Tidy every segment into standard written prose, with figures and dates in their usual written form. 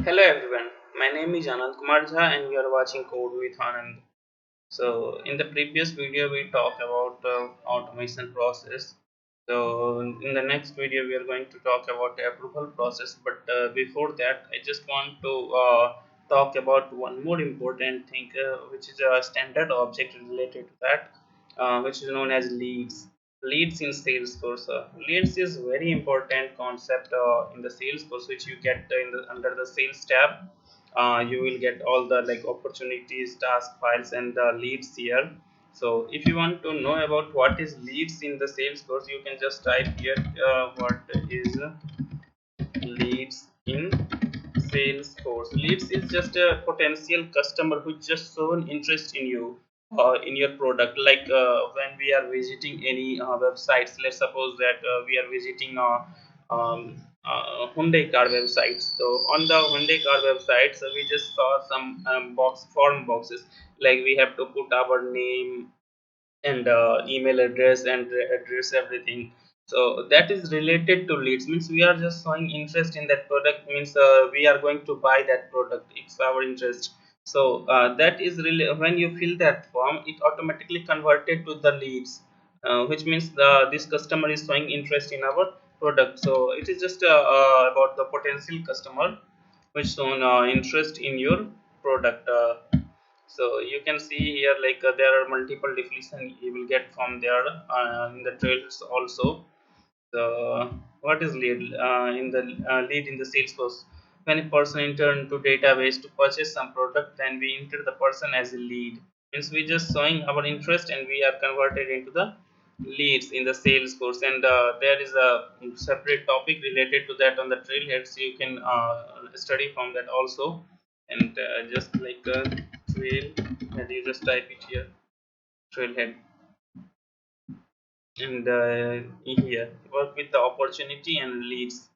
Hello everyone, my name is Anand Kumar Jha and you are watching Code with Anand. So in the previous video we talked about automation process. So in the next video we are going to talk about the approval process. But before that I just want to talk about one more important thing, which is a standard object related to that, which is known as leads. Leads in Salesforce. Leads is very important concept in the Salesforce, which you get in the under the sales tab. You will get all the like opportunities, task files, and the leads here. So if you want to know about what is leads in the Salesforce, you can just type here what is leads in Salesforce. Leads is just a potential customer who just shown interest in you, in your product. Like when we are visiting any websites, let's suppose that we are visiting Hyundai car websites. So on the Hyundai car websites, we just saw some form boxes. Like we have to put our name and email address and address everything. So that is related to leads, means we are just showing interest in that product, means we are going to buy that product, it's our interest. So that is really when you fill that form, it automatically converted to the leads, which means this customer is showing interest in our product. So it is just about the potential customer which shown interest in your product. So you can see here, like there are multiple definitions you will get from there in the trails also. So what is lead in the lead in the Salesforce? When a person enter into database to purchase some product, then we enter the person as a lead. Means we just showing our interest and we are converted into the leads in the Salesforce. And there is a separate topic related to that on the trailheads. You can study from that also. And just like trail, and you just type it here, trailhead, and here work with the opportunity and leads.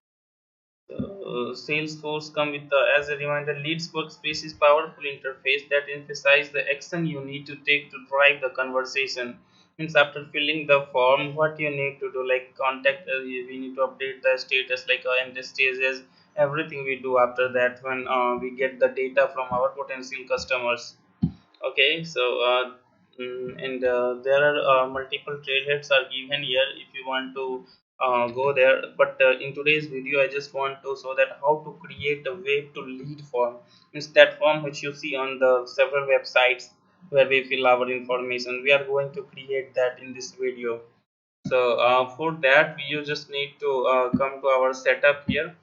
Salesforce come with as a reminder, leads workspace is powerful interface that emphasize the action you need to take to drive the conversation. Means after filling the form, what you need to do, like contact, we need to update the status, like and the stages, everything we do after that when we get the data from our potential customers. Okay, so and there are multiple trailheads are given here if you want to go there. But in today's video I just want to show that how to create a web to lead form. Means that form which you see on the several websites where we fill our information, we are going to create that in this video. So for that you just need to come to our setup here,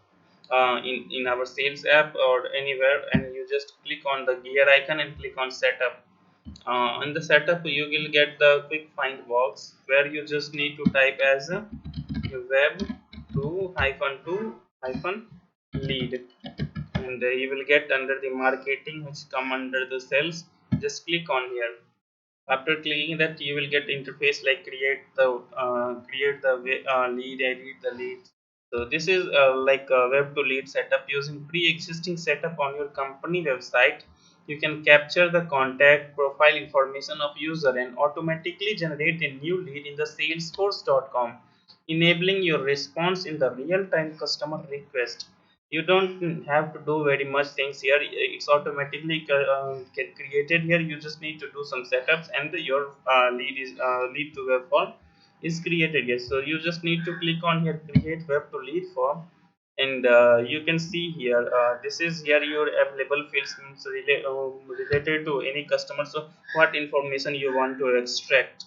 in our sales app or anywhere, and you just click on the gear icon and click on setup. In the setup you will get the quick find box where you just need to type as a web to hyphen lead, and you will get under the marketing which come under the sales. Just click on here. After clicking that, you will get interface like create the lead, edit the lead. So this is like a web to lead setup using pre-existing setup on your company website. You can capture the contact profile information of user and automatically generate a new lead in the salesforce.com, enabling your response in the real-time customer request. You don't have to do very much things here, it's automatically get created here. You just need to do some setups and your lead to web form is created here. So you just need to click on here, create web to lead form, and you can see here, this is here your available fields, means related to any customer. So what information you want to extract,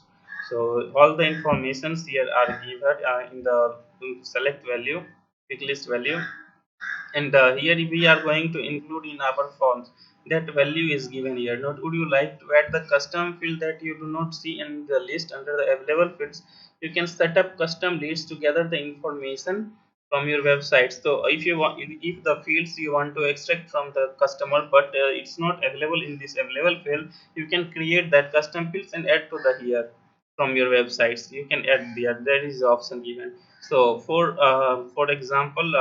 so all the informations here are given in the select value, pick list value, and here we are going to include in our forms that value is given here. Not would you like to add the custom field that you do not see in the list under the available fields? You can set up custom leads to gather the information from your website. So if you want, if the fields you want to extract from the customer but it's not available in this available field, you can create that custom fields and add to the here from your websites. You can add there, there is the option given. So for example,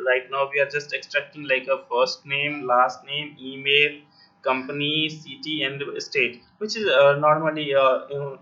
right now we are just extracting like a first name, last name, email, company, city, and state, which is normally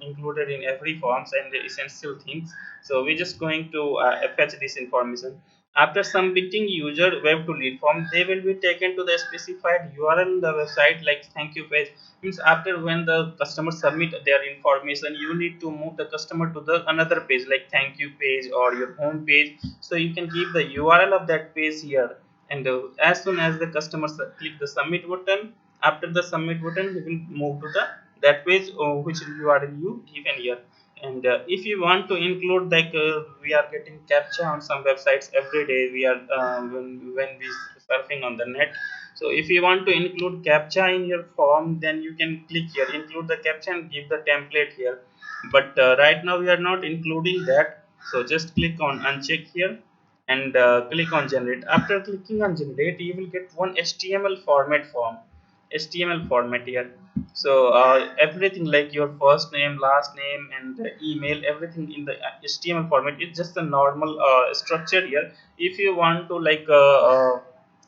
included in every forms and the essential things. So we're just going to fetch this information. After submitting user web to lead form, they will be taken to the specified URL in the website like thank you page. Means after when the customer submit their information, you need to move the customer to the another page like thank you page or your home page. So you can give the URL of that page here, and as soon as the customer click the submit button, after the submit button, he will move to the that page which URL you given here. And if you want to include like we are getting captcha on some websites every day, we are when we surfing on the net. So if you want to include captcha in your form, then you can click here include the captcha and give the template here. But right now we are not including that, so just click on uncheck here and click on generate. After clicking on generate, you will get one HTML format form, HTML format here. So everything like your first name, last name, and email, everything in the HTML format. It's just a normal structure here. If you want to like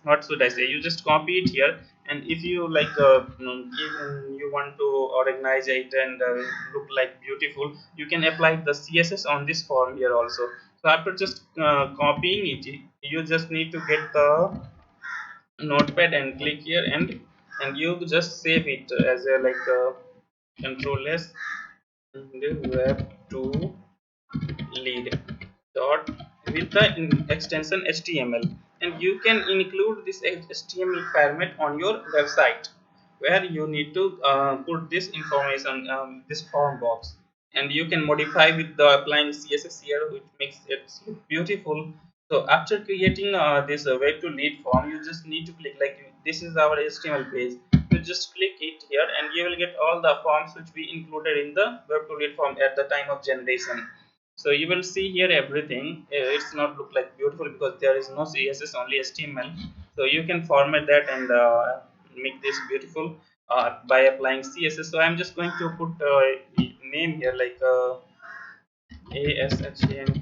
what should I say? You just copy it here, and if you like you want to organize it and look like beautiful, you can apply the CSS on this form here also. So after just copying it, you just need to get the notepad and click here, and you just save it as a like control s and web to lead dot with the extension HTML, and you can include this HTML format on your website where you need to put this information, this form box, and you can modify with the applying CSS here, which makes it beautiful. So after creating this web to lead form, you just need to click like this is our HTML page. You just click it here, and you will get all the forms which we included in the web to lead form at the time of generation. So you will see here everything. It's not look like beautiful because there is no CSS, only HTML. So you can format that and make this beautiful by applying CSS. So I'm just going to put name here like ASHAN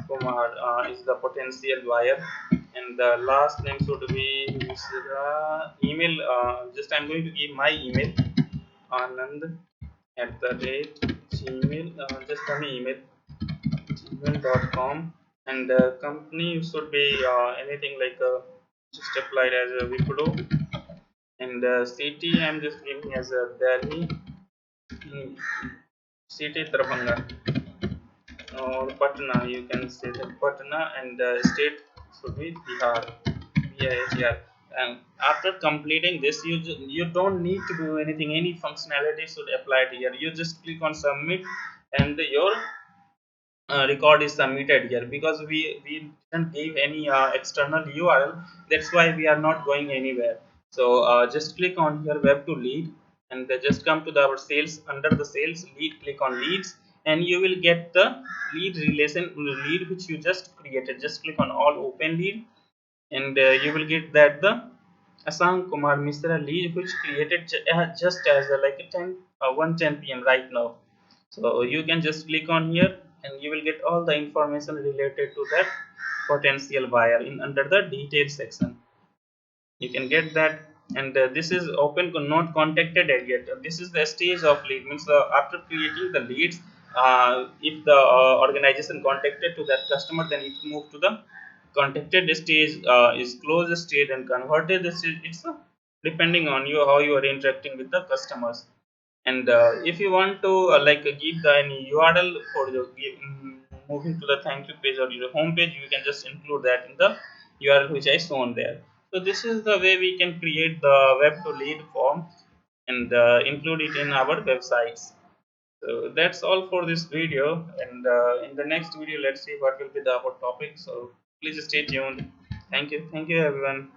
Kumar is the potential buyer, and the last name should be email. Just I'm going to give my email Anand at the rate gmail. Just an email gmail.com, and company should be anything like just applied as a Wipro, and city I'm just giving as a Delhi, mm, city Darbhanga or Patna, you can say that Patna, and state should be Bihar, BIHR. And after completing this, you don't need to do anything, any functionality should apply here. You just click on submit, and your record is submitted here, because we didn't give any external URL. That's why we are not going anywhere. So just click on here web to lead, and just come to our sales. Under the sales lead, click on leads, and you will get the lead relation lead which you just created. Just click on all open lead, and you will get that the Asang Kumar Misra lead which created just as like a 10 1:10 p.m. right now. So you can just click on here, and you will get all the information related to that potential buyer in under the details section. You can get that, and this is open not contacted yet. This is the stage of lead, means after creating the leads, if the organization contacted to that customer, then it move to the contacted stage, is closed stage and converted stage. It's depending on you how you are interacting with the customers. And if you want to like give the any URL for your moving to the thank you page or your home page, you can just include that in the URL which I shown there. So this is the way we can create the web to lead form and include it in our websites. So that's all for this video, and in the next video let's see what will be the our topic. So please stay tuned. Thank you everyone.